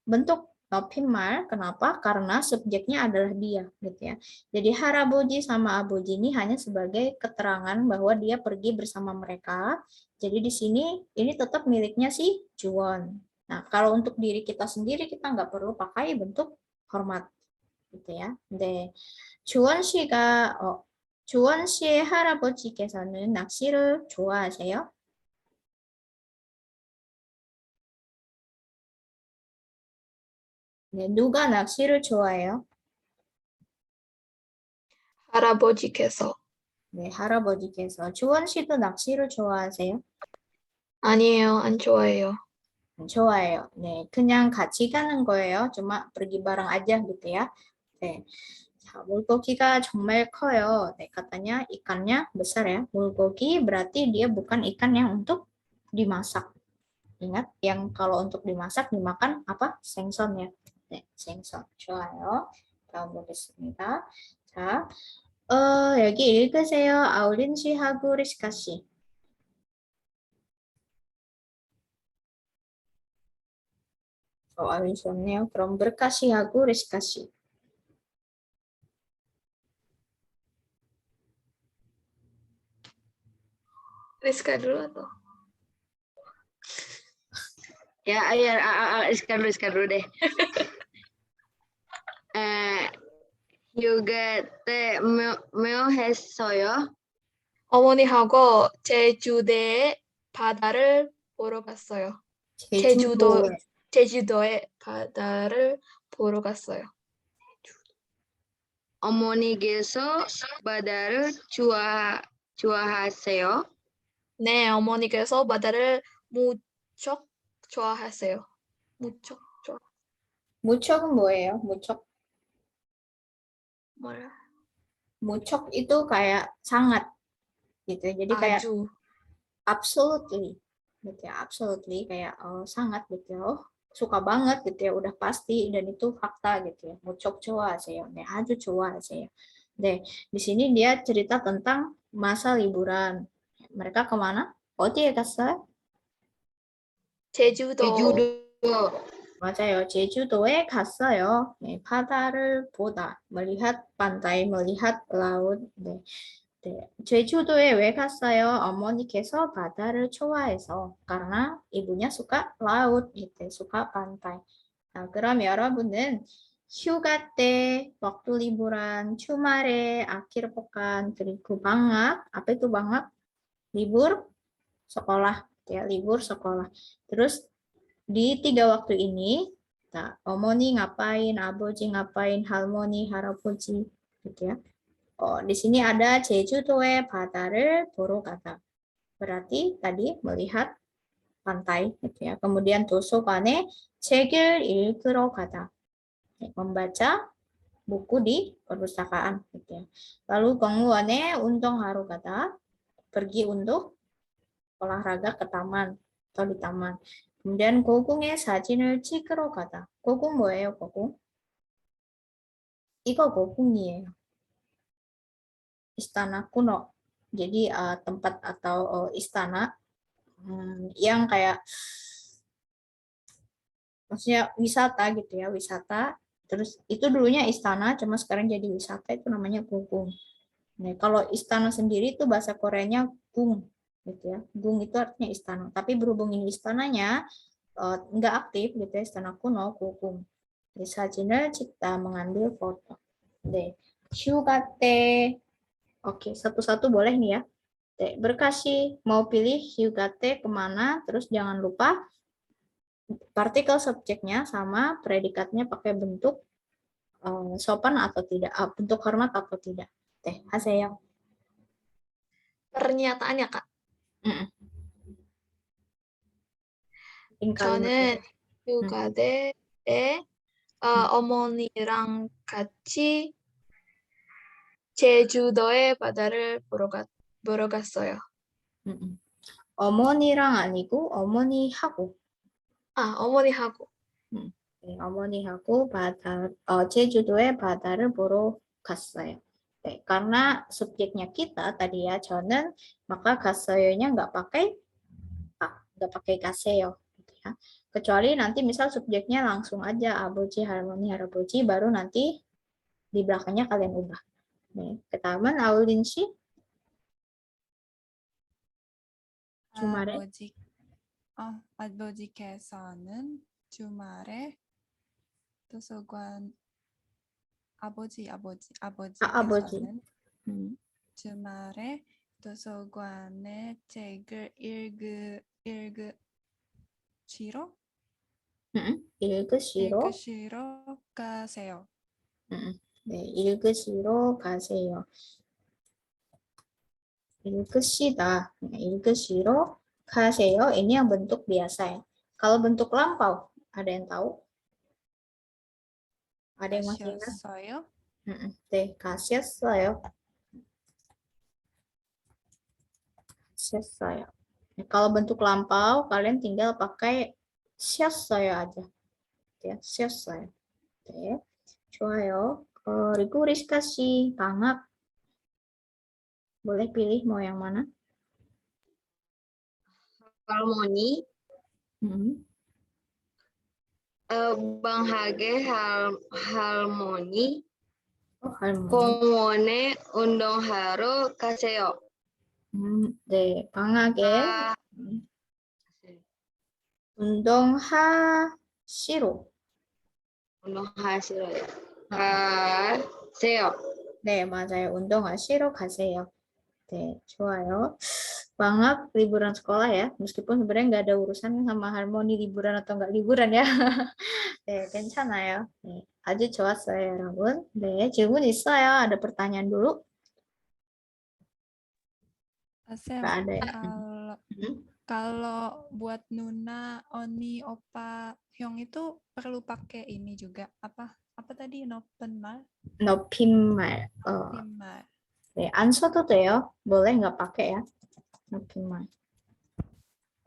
[SPEAKER 1] bentuk 높임말. Kenapa? Karena subjeknya adalah dia, gitu ya. Jadi haraboji sama aboji ini hanya sebagai keterangan bahwa dia pergi bersama mereka. Jadi di sini ini tetap miliknya si Juwon. Nah, kalau untuk diri kita sendiri kita nggak perlu pakai bentuk hormat, gitu ya. 네, 주원 씨가 주원 씨의 할아버지께서는 낚시를 좋아하세요? 네, 누가 낚시를 좋아해요?
[SPEAKER 2] 할아버지께서.
[SPEAKER 1] 네, 할아버지께서. 주원 씨도 낚시를 좋아하세요?
[SPEAKER 2] 아니에요, 안 좋아해요.
[SPEAKER 1] 좋아해요. 네, 그냥 같이 가는 거예요. cuma pergi bareng aja gitu ya. 네. 자, 물고기가 정말 커요. 네, katanya ikannya besar ya. 물고기 berarti dia bukan ikan yang untuk dimasak. Ingat, yang kalau untuk dimasak dimakan apa? 생선 ya. 네, 생선. 좋아요. 다음 보겠습니다. 자, 여기 읽으세요. 아우린 씨하고 리스카 씨. 아우린 씨 없네요. 그럼 브르카 씨하고 리스카 씨.
[SPEAKER 2] Rizka dulu atau?
[SPEAKER 6] Ya, sekarang dulu deh. 휴가 때 뭐 했어요?
[SPEAKER 2] 어머니하고 제주도에 바다를 보러 갔어요. 제주도에 바다를 보러 갔어요.
[SPEAKER 6] 어머니께서 바다를 좋아하세요?
[SPEAKER 2] 네, 어머니께서 바다를 무척 좋아하세요. 무척 좋아.
[SPEAKER 1] 무척은 뭐예요? 무척.
[SPEAKER 2] 뭐야?
[SPEAKER 1] 무척 itu kayak sangat gitu. Jadi kayak
[SPEAKER 2] 아주.
[SPEAKER 1] absolutely gitu ya. Absolutely kayak sangat gitu ya. Oh, suka banget gitu ya. Udah pasti dan itu fakta gitu ya. 무척 좋아하세요. 네, 아주 좋아하세요. 네, di sini dia cerita tentang masa liburan. Mereka kemana? 어디에 갔어요?
[SPEAKER 2] 제주도.
[SPEAKER 1] 맞아요. 제주도에 갔어요. 네, 바다를 보다, melihat pantai, melihat laut. 네, 네. 제주도에 왜 갔어요? 어머니께서 바다를 좋아해서. karena ibunya suka laut, gitu, suka pantai. Nah, 그럼 여러분은 휴가 때, waktu liburan, 주말에, akhir pekan, 그리고 방학, apa itu 방학? Libur sekolah, ya, libur sekolah. Terus di 3 waktu ini, nah, 어머니 ngapain, 아버지 ngapain, 할머니, 할아버지, gitu ya. Di sini ada 제주도의 바다를 보러 가다. berarti tadi melihat pantai, gitu ya. Kemudian 도서관에 책을 읽으러 가다. membaca buku di perpustakaan, gitu ya. Lalu 공원에 운동하러 가다. pergi untuk olahraga ke taman atau di taman. kemudian 고궁에 사진을 찍으러 가다. 고궁 뭐예요, 고궁? 이거 고궁이에요. Istana kuno. Jadi tempat atau istana yang kayak maksudnya wisata gitu ya, wisata. Terus itu dulunya istana, cuma sekarang jadi wisata, itu namanya 고궁. Nah, kalau istana sendiri itu bahasa Koreanya gung gitu ya. Gung itu artinya istana. Tapi berhubung ini istananya nggak aktif gitu ya, istana kuno, 고궁. Jadi 사진을 찍다, mengambil foto. 네. 휴가 때. Oke, satu-satu boleh nih ya. Berkasih, mau pilih 휴가 때 kemana, terus jangan lupa partikel subjeknya sama predikatnya pakai bentuk sopan atau tidak, bentuk hormat atau tidak. 하세요.
[SPEAKER 2] Pernyataannya, Kak. 저는 휴가대에 어머니랑 같이 제주도의 바다를 보러 갔어요.
[SPEAKER 1] 어머니랑 아니고 어머니하고.
[SPEAKER 2] 어머니하고.
[SPEAKER 1] 네, 어머니하고 제주도의 바다를 보러 갔어요. 네, karena subjeknya kita tadi ya, 저는, maka 갔어요nya nggak pakai 가세요. Gitu ya. Kecuali nanti misal subjeknya langsung aja 아버지, 할머니, 할아버지, baru nanti di belakangnya kalian ubah. 네, 그 다음은 아울린 씨. 주말에?
[SPEAKER 3] 아버지께서는 주말에 도서관 아버지께서는 주말에 도서관에 책을 읽으시러 가세요.
[SPEAKER 1] 네, 읽으시러 가세요. 읽으시다, 읽으시러 가세요. Ini yang bentuk biasa ya. Kalau bentuk lampau, ada yang tahu? Ada yang masih ingat? 네, 가셨어요. 가셨어요. Kalau bentuk lampau, kalian tinggal pakai 쉬었어요 aja. Ya, 쉬었어요. 네, 좋아요. 그리고 리스카 씨, 방학. Boleh pilih mau yang mana?
[SPEAKER 6] 할머니, Bang Hage, 할머니,
[SPEAKER 1] 할머니.
[SPEAKER 6] 공원에 운동하러 가세요.
[SPEAKER 1] 네, 방학에 운동하시러.
[SPEAKER 6] 운동하시러 가세요.
[SPEAKER 1] 네, 맞아요. 운동하시러 가세요. 네, 좋아요. 방학 liburan sekolah ya, meskipun sebenarnya nggak ada urusan sama harmoni liburan atau nggak liburan ya. 네, 괜찮아요. 네, 아주 좋았어요, 여러분. 네, 질문 있어요? ada pertanyaan dulu?
[SPEAKER 3] Sam,
[SPEAKER 1] Nggak ada ya?
[SPEAKER 3] kalau buat Nuna, Oni, Opa, Hyung itu perlu pakai ini juga, apa tadi, 높임말?
[SPEAKER 1] 높임말.
[SPEAKER 3] 높임말.
[SPEAKER 1] 네, 안 써도 돼요. boleh nggak pakai ya. 높임말.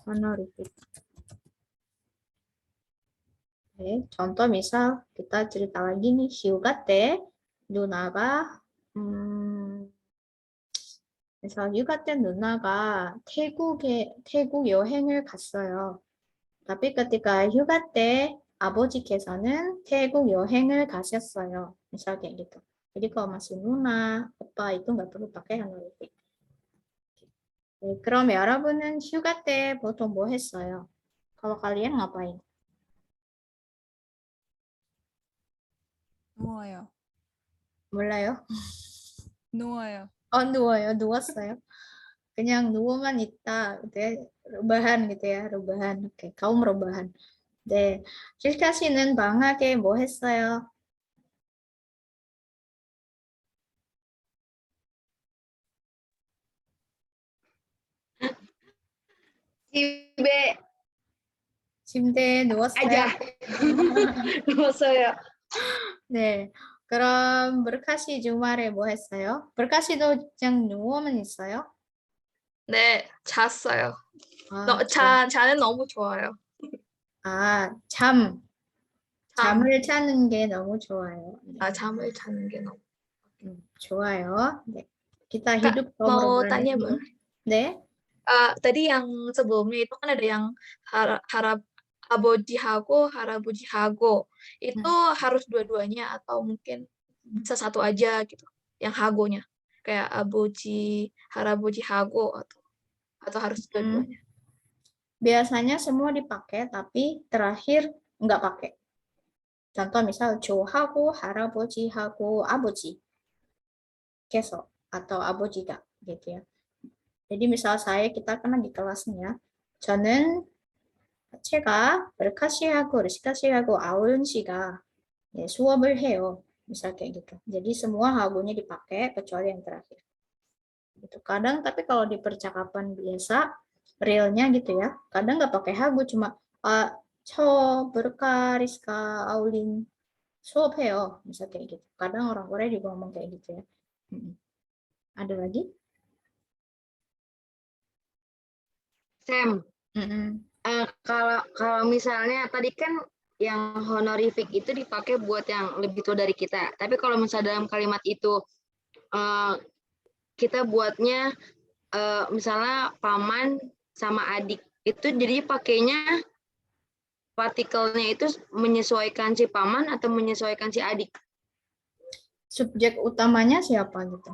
[SPEAKER 1] honorific. 네, contoh misal kita cerita lagi nih, 휴가 때 누나가 misal 휴가 때 누나가 태국 여행을 갔어요. tapi ketika 휴가 때 아버지께서는 태국 여행을 가셨어요. misal kayak gitu. Jadi kalau masih 누나, 오빠 itu nggak perlu pakai honorific. 네, 그럼 여러분은 휴가 때 보통 뭐 했어요? kalau kalian ngapain?
[SPEAKER 3] 누워요.
[SPEAKER 1] 몰라요?
[SPEAKER 3] 누워요.
[SPEAKER 1] 누워요. 누웠어요. 그냥 누워만 있다. gitu ya. rebahan gitu ya, rebahan. Oke, kaum rebahan. 네, 실타 씨는 방학에 뭐 했어요? 침대에 누웠어요.
[SPEAKER 6] 아자. 누웠어요.
[SPEAKER 1] 네, 그럼 berkasih 주말에 뭐 했어요? berkasih도 그냥 누워만 있어요?
[SPEAKER 2] 네, 잤어요.
[SPEAKER 1] 아, 좋아.
[SPEAKER 2] 자는 너무 좋아요.
[SPEAKER 1] 잠.
[SPEAKER 2] 잠,
[SPEAKER 1] 잠을 자는 게 너무 좋아요. 네.
[SPEAKER 2] 잠을 자는 게 너무.
[SPEAKER 1] 좋아요. 네. Kita
[SPEAKER 2] Kak,
[SPEAKER 1] hidup
[SPEAKER 2] mau
[SPEAKER 1] ngobrol
[SPEAKER 2] tanya
[SPEAKER 1] nih.
[SPEAKER 2] boleh?
[SPEAKER 1] 네.
[SPEAKER 2] Tadi yang sebelumnya itu kan ada yang harap abojihago, harabujihago. Itu
[SPEAKER 1] Hmm.
[SPEAKER 2] harus dua-duanya atau mungkin bisa satu aja gitu, yang hagonya. Kayak aboji, harabujihago atau harus
[SPEAKER 1] Hmm.
[SPEAKER 2] dua-duanya.
[SPEAKER 1] Biasanya semua dipakai, tapi terakhir nggak pakai. Contoh misal 조하고 할아버지하고 아버지 계속 atau 아버지가 gitu ya. Jadi misal kita kan lagi kelas nih ya. 저는 제가 르카시하고 르시카시하고 아우른 씨가 수업을 해요. Misal kayak gitu. Jadi semua hagonya dipakai kecuali yang terakhir. Gitu. Kadang tapi kalau di percakapan biasa realnya gitu ya. Kadang nggak pakai hago cuma 저 berka Rizka Aulin 수업해요. Misal kayak gitu. Kadang orang Korea juga ngomong kayak gitu ya. Ada lagi?
[SPEAKER 6] Sam,
[SPEAKER 1] Mm-mm.
[SPEAKER 6] kalau misalnya tadi kan yang honorific itu dipakai buat yang lebih tua dari kita. Tapi kalau misalnya dalam kalimat itu kita buatnya misalnya paman sama adik, itu jadi pakainya partikelnya itu menyesuaikan si paman atau menyesuaikan si adik.
[SPEAKER 1] Subjek utamanya siapa gitu?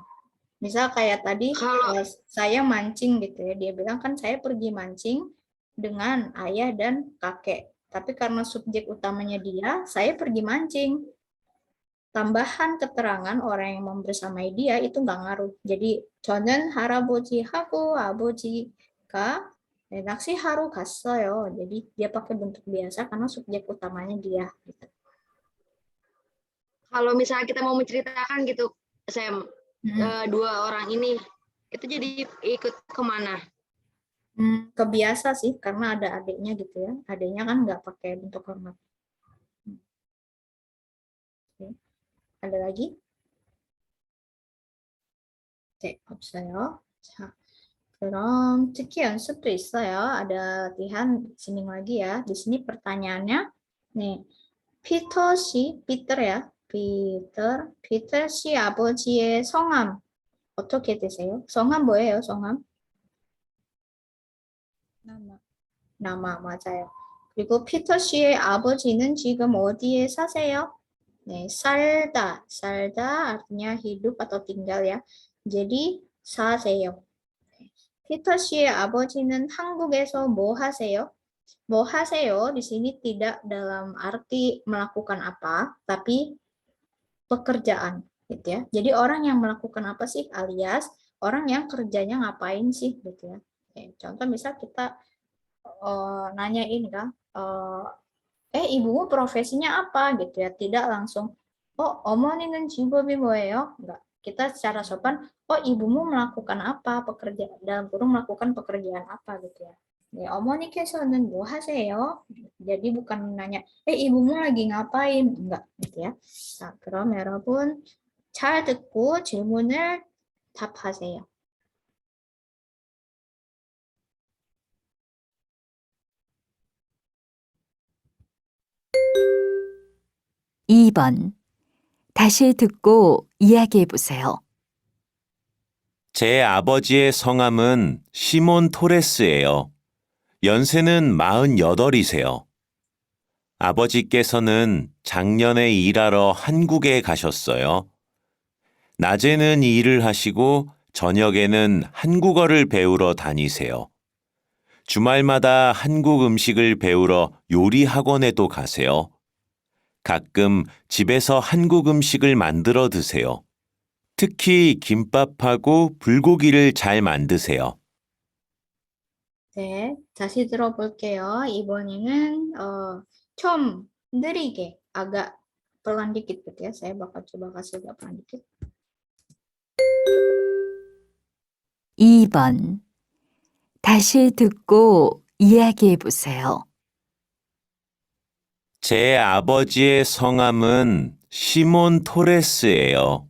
[SPEAKER 1] Misal kayak tadi
[SPEAKER 6] Kalau
[SPEAKER 1] saya mancing gitu ya. Dia bilang kan saya pergi mancing dengan ayah dan kakek. Tapi karena subjek utamanya dia, saya pergi mancing. Tambahan keterangan orang yang membersamai dia itu nggak ngaruh. Jadi 저는 할아버지하고 아버지가 낚시 하러 갔어요. Jadi dia pakai bentuk biasa karena subjek utamanya dia. Gitu.
[SPEAKER 6] kalau misalnya kita mau menceritakan gitu, Sam, dua orang ini itu jadi ikut kemana?
[SPEAKER 1] Kebiasa sih karena ada adiknya gitu ya. Adiknya kan nggak pakai bentuk hormat. Oke. Ada lagi? 네, 없어요. 자, 그럼 듣기 연습도 있어요. ada latihan listening lagi ya. Di sini pertanyaannya, 네, 피터 씨, 피터 ya, 피터 씨 아버지의 성함 어떻게 되세요? 성함 뭐예요? 성함?
[SPEAKER 3] Nama.
[SPEAKER 1] 나마 맞아요. 그리고 피터 씨의 아버지는 지금 어디에 사세요? 네, 살다 artinya hidup atau tinggal ya. jadi 사세요. 피터 씨의 아버지는 한국에서 뭐 하세요? 뭐 하세요? Di sini tidak dalam arti melakukan apa, tapi pekerjaan, gitu ya. Jadi orang yang melakukan apa sih, alias orang yang kerjanya ngapain sih, gitu ya. Contoh misal kita nanya ini kan, ibumu profesinya apa, gitu ya. Tidak langsung, 어머니는 직업이 뭐예요? Enggak. Kita secara sopan, ibumu melakukan apa, dalam kurung melakukan pekerjaan apa, gitu ya. 네, 어머니께서는 뭐 하세요? jadi bukan nanya, ibumu lagi ngapain? Enggak, gitu ya. 자, 그럼 여러분 잘 듣고 질문을 답하세요.
[SPEAKER 4] 2번. 다시 듣고 이야기해 보세요.
[SPEAKER 5] 제 아버지의 성함은 시몬 토레스예요. 연세는 48이세요. 아버지께서는 작년에 일하러 한국에 가셨어요. 낮에는 일을 하시고 저녁에는 한국어를 배우러 다니세요. 주말마다 한국 음식을 배우러 요리 학원에도 가세요. 가끔 집에서 한국 음식을 만들어 드세요. 특히 김밥하고 불고기를 잘 만드세요.
[SPEAKER 1] 네, 다시 들어볼게요. 이번에는 좀 느리게, agak pelan dikit gitu ya. Saya bakal coba kasih agak pelan dikit.
[SPEAKER 4] 2번. 다시 듣고 이야기해 보세요.
[SPEAKER 5] 제 아버지의 성함은 시몬 토레스예요.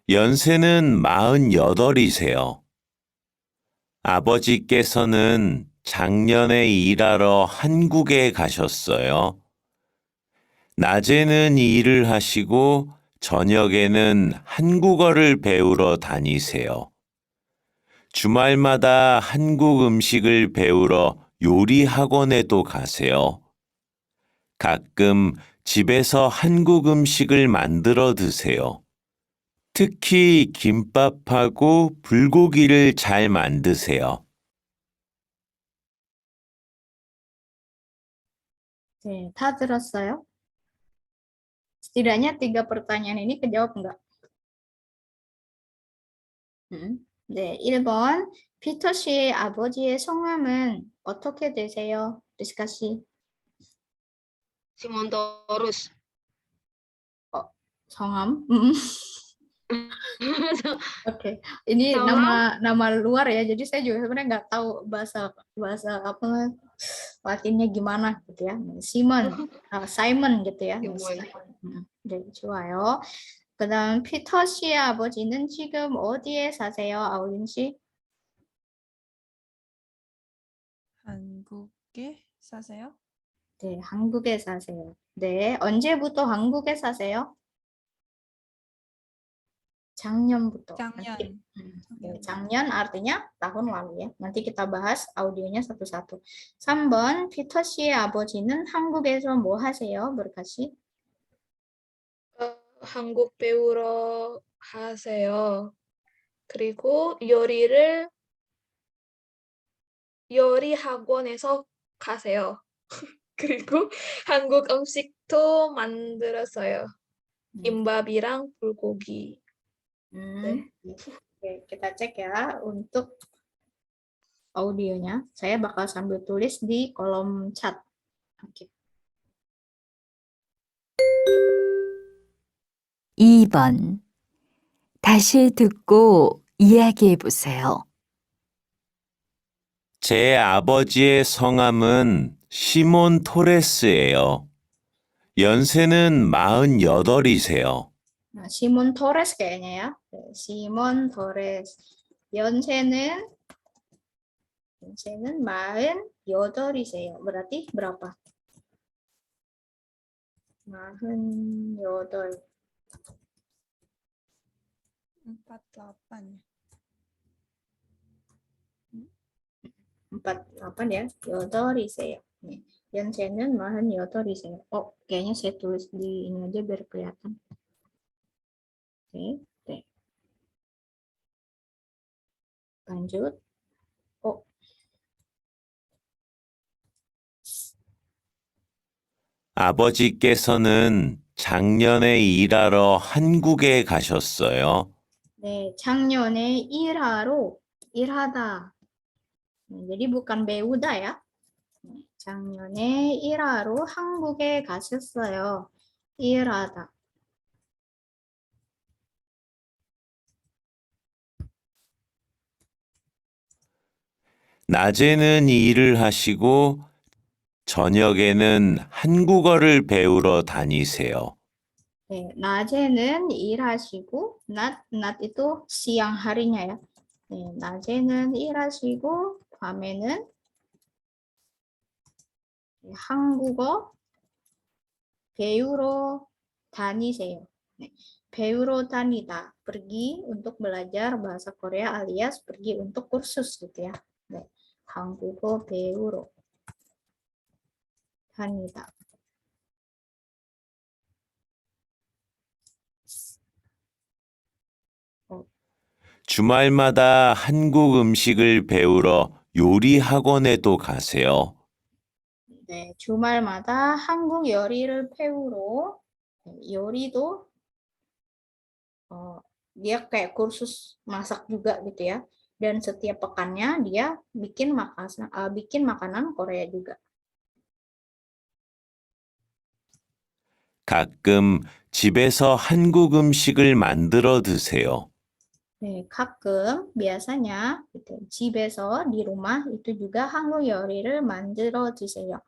[SPEAKER 5] 연세는 48이세요. 아버지께서는 작년에 일하러 한국에 가셨어요. 낮에는 일을 하시고 저녁에는 한국어를 배우러 다니세요. 주말마다 한국 음식을 배우러 요리 학원에도 가세요. 가끔 집에서 한국 음식을 만들어 드세요. 특히 김밥하고 불고기를 잘 만드세요.
[SPEAKER 1] Oke, 다 들었어요? Setidaknya 3 pertanyaan ini kejawab enggak? 네, 1번. 피터 씨의 아버지의 성함은 어떻게 되세요? 리스카 씨.
[SPEAKER 6] Simontorus.
[SPEAKER 1] 성함? Oke, ini
[SPEAKER 6] Sama.
[SPEAKER 1] nama luar ya. Jadi saya juga sebenarnya nggak tahu bahasa apa Latinnya gimana gitu ya. Simon gitu ya.
[SPEAKER 6] Simon.
[SPEAKER 1] 네, 좋아요. 그다음 피터 씨의 아버지는 지금 어디에 사세요, 아우린 씨?
[SPEAKER 3] 한국에 사세요?
[SPEAKER 1] 네, 한국에 사세요. 네, 언제부터 한국에 사세요? 작년부터.
[SPEAKER 3] 작년.
[SPEAKER 1] 네, 작년 artinya tahun lalu ya. Nanti kita bahas audionya satu-satu. 3번, 피터 씨의 아버지는 한국에서 뭐 하세요, berkasih?
[SPEAKER 2] 한국 배우러 가세요. 그리고 요리 학원에서 가세요. 그리고 한국 음식도 만들었어요. 김밥이랑 불고기. 네.
[SPEAKER 1] Oke, kita cek ya untuk audionya. Saya bakal sambil tulis di kolom chat. Oke.
[SPEAKER 4] 2번. 다시 듣고 이야기해 보세요.
[SPEAKER 5] 제 아버지의 성함은 시몬 토레스예요. 연세는 48이세요.
[SPEAKER 1] 시몬 토레스 kayaknya ya. 시몬 토레스. 연세는 48이세요. berarti berapa? 48.
[SPEAKER 3] 48.
[SPEAKER 1] 48 ya. 8이세요. 네. 연세는 48이세요. kayaknya saya tulis di ini aja biar kelihatan. Oke, oke. Lanjut.
[SPEAKER 5] 아버지께서는 작년에 일하러 한국에 가셨어요.
[SPEAKER 1] 네, 작년에 일하다. jadi bukan 배우다 ya. 작년에 일하러 한국에 가셨어요. 일하다.
[SPEAKER 5] 낮에는 일을 하시고 저녁에는 한국어를 배우러 다니세요.
[SPEAKER 1] 네, 낮에는 일하시고 낮 itu siang harinya ya. 네, 낮에는 일하시고 밤에는 한국어 배우러 다니세요. 네, 배우러 다니다, pergi untuk belajar bahasa Korea alias pergi untuk kursus gitu ya. 네, 한국어 배우러 다니다.
[SPEAKER 5] 주말마다 한국 음식을 배우러 요리 학원에도 가세요.
[SPEAKER 1] 네, 주말마다 한국 요리를 배우러 요리도 dia kayak kursus masak juga gitu ya. Dan setiap pekannya dia bikin makanan Korea juga.
[SPEAKER 5] 가끔 집에서 한국 음식을 만들어 드세요.
[SPEAKER 1] 네, 가끔 biasanya gitu, 집에서 di rumah itu juga 한국 요리를 만들어 드세요.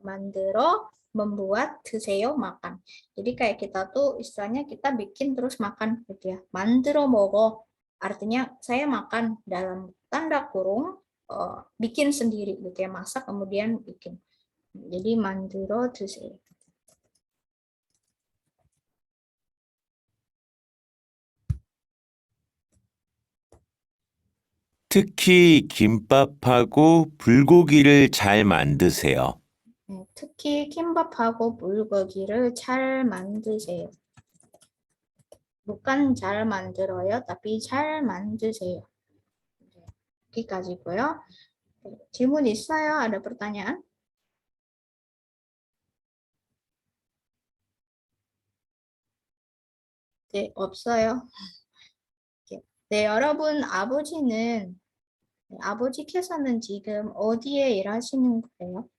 [SPEAKER 1] 만들어 membuat 드세요 makan. Jadi kayak kita tuh istilahnya kita bikin terus makan gitu ya. 만들어 먹어. Artinya saya makan dalam tanda kurung bikin sendiri gitu ya, masak kemudian bikin. Jadi 만들어 드세요.
[SPEAKER 5] 특히 김밥하고 불고기를 잘 만드세요.
[SPEAKER 1] 특히 킴밥하고 불고기를 잘 만드세요. bukan 잘 만들어요, tapi 잘 만드세요. 여기까지고요. 질문 있어요? ada pertanyaan? 네, 없어요. 네, 여러분 아버지께서는 지금 어디에 일하시는 거예요?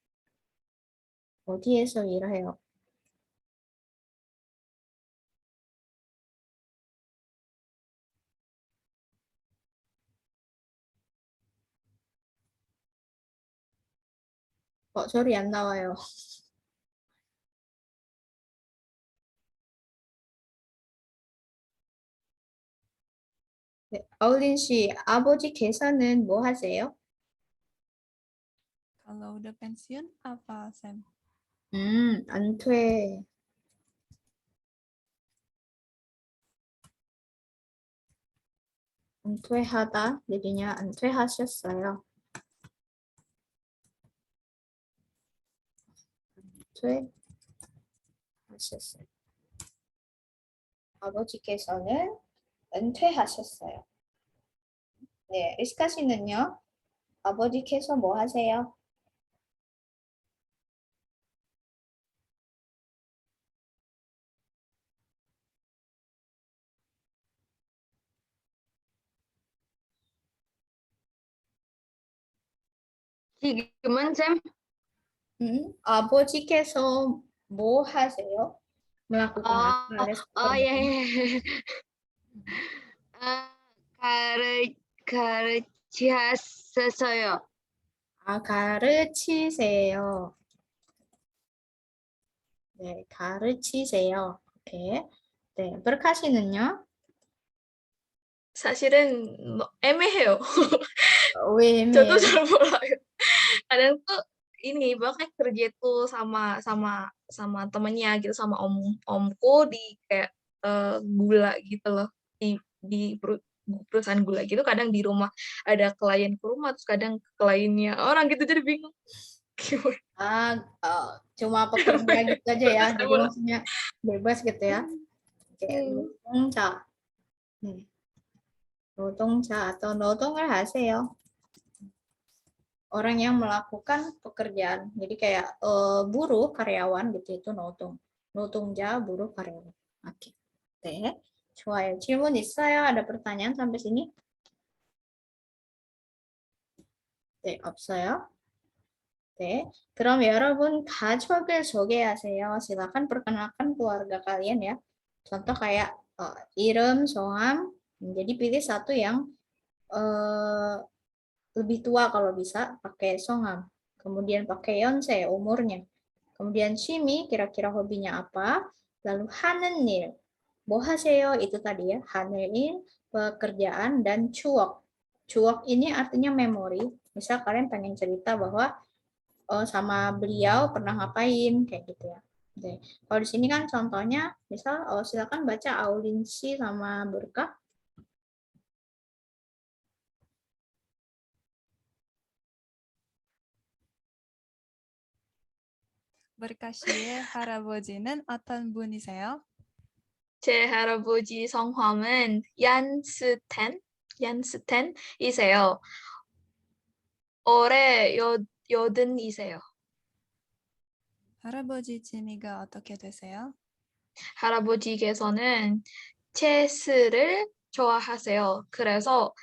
[SPEAKER 1] 어디에서 일해요? 소리 안 나와요. 네, 아울린 씨, 아버지께서는 뭐 하세요?
[SPEAKER 3] Kalau udah pensiun apa, Sam?
[SPEAKER 1] 은퇴. 은퇴하다, jadinya 은퇴하셨어요. 은퇴하셨어요. 아버지께서는 은퇴하셨어요. 네, 리스카 씨는요? 아버지께서 뭐 하세요?
[SPEAKER 6] Gimana, Sam?
[SPEAKER 1] 아버지께서 뭐 하세요? melakukan apa?
[SPEAKER 6] Oh,
[SPEAKER 1] Ada
[SPEAKER 6] oh ya,
[SPEAKER 1] pekerjaan.
[SPEAKER 6] ya. 가르치셨어요.
[SPEAKER 1] 가르치세요. 네, 가르치세요. 오케이. 네, berkah 씨는요?
[SPEAKER 2] 사실은 뭐 애매해요.
[SPEAKER 1] 왜
[SPEAKER 2] 저도
[SPEAKER 1] 애매해요?
[SPEAKER 2] 잘 몰라요. Kadang tuh ini bahkan kerja tuh sama sama sama temennya gitu, sama omku di kayak gula gitu loh, di perusahaan gula gitu. Kadang di rumah ada klien ke rumah, terus kadang kliennya orang gitu, jadi bingung.
[SPEAKER 1] Cuma pekerja gitu aja ya.
[SPEAKER 2] Saya
[SPEAKER 1] Jadi
[SPEAKER 2] mulai.
[SPEAKER 1] maksudnya bebas gitu ya. Oke, 노동자. 노동자 atau 노동을 하세요. Orang yang melakukan pekerjaan. Jadi kayak buruh, karyawan gitu itu 노동. 노동자, buruh, karyawan. Oke. 네. 좋아요. 질문 있어요? ada pertanyaan sampai sini? 네, 없어요. 네. 그럼 여러분 가족을 소개하세요. silakan perkenalkan keluarga kalian ya. Contoh kayak 이름, 성함. Jadi pilih satu yang lebih tua kalau bisa pakai 성함. Kemudian pakai 연세, umurnya. Kemudian 취미, kira-kira hobinya apa. Lalu 하는 일, 뭐 하세요? Itu tadi ya, 하는 일, pekerjaan, dan 추억. 추억 ini artinya memori. Misal kalian pengen cerita bahwa sama beliau pernah ngapain, kayak gitu ya. Oke. Kalau di sini kan contohnya, misal silakan baca Aulinsi sama Berkah.
[SPEAKER 3] Berkah 씨의 할아버지는 어떤 분이세요?
[SPEAKER 2] 제 할아버지 성함은 얀스텐이세요. 올해 80이세요.
[SPEAKER 3] 할아버지 취미가 어떻게 되세요?
[SPEAKER 2] 할아버지께서는 체스를 좋아하세요. 그래서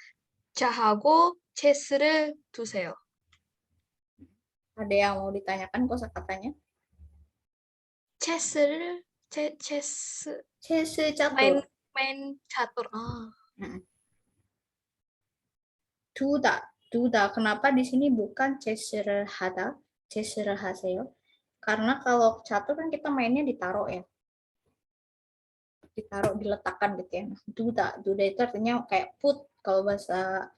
[SPEAKER 2] 저하고 체스를 두세요.
[SPEAKER 1] Ada yang mau ditanyakan kosakatanya?
[SPEAKER 2] 체스
[SPEAKER 1] 체스
[SPEAKER 2] main
[SPEAKER 1] catur.
[SPEAKER 2] catur.
[SPEAKER 1] Duda. Kenapa di sini bukan 체스를 하다, 체스를 하세요? Karena kalau catur kan kita mainnya ditaruh ya. ditaruh, diletakkan gitu ya. Nah, duda itu artinya kayak put kalau bahasa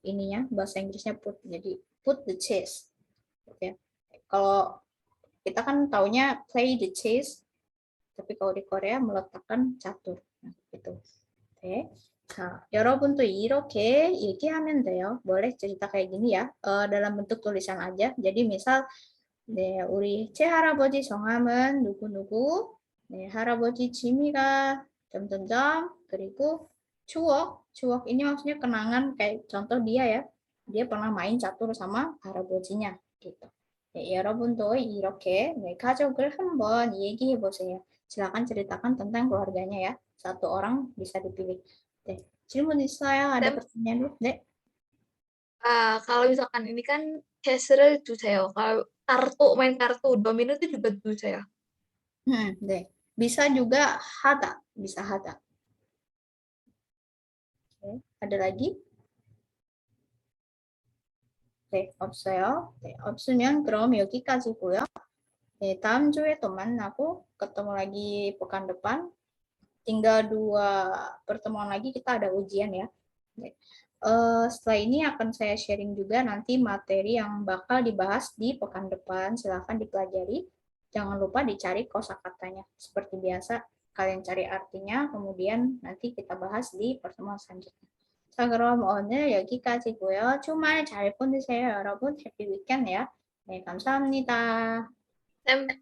[SPEAKER 1] ininya, bahasa Inggrisnya put. Jadi put the chess. Oke. Kalau kita kan taunya play the chess, tapi kalau di Korea meletakkan catur. Nah, gitu. Oke. 자, 여러분도 이렇게 얘기하면 돼요. boleh cerita kayak gini ya, dalam bentuk tulisan aja. Jadi misal, 네, 우리 최할아버지 성함은 누구누구, 네, 할아버지 취미가 점점점, 그리고 추억 ini maksudnya kenangan, kayak contoh dia pernah main catur sama 할아버지nya, gitu. 네, 여러분도 이렇게 네, 가족을 한번 얘기해 보세요. silakan ceritakan tentang keluarganya ya. Satu orang bisa dipilih. 네, 질문 있어요? ada
[SPEAKER 2] 쌤,
[SPEAKER 1] pertanyaan dulu? 네.
[SPEAKER 2] kalau misalkan ini kan chess를 주세요. Kalau kartu, main kartu, domino itu juga 주세요.
[SPEAKER 1] 네. bisa juga hada, bisa hada. Oke, ada lagi? 네, 없어요. 네, 없으면 그럼 여기까지고요. 네, 다음 주에 또 만나고 ketemu lagi pekan depan. Tinggal 2 pertemuan lagi kita ada ujian ya. 네. Setelah ini akan saya sharing juga nanti materi yang bakal dibahas di pekan depan. Silahkan dipelajari. Jangan lupa dicari kosakatanya. Seperti biasa, kalian cari artinya, kemudian nanti kita bahas di pertemuan selanjutnya. 자, 그럼 오늘 여기까지고요. 주말 잘 보내세요, 여러분. 해피 위켄드 야. 네, 감사합니다.
[SPEAKER 2] 쌤,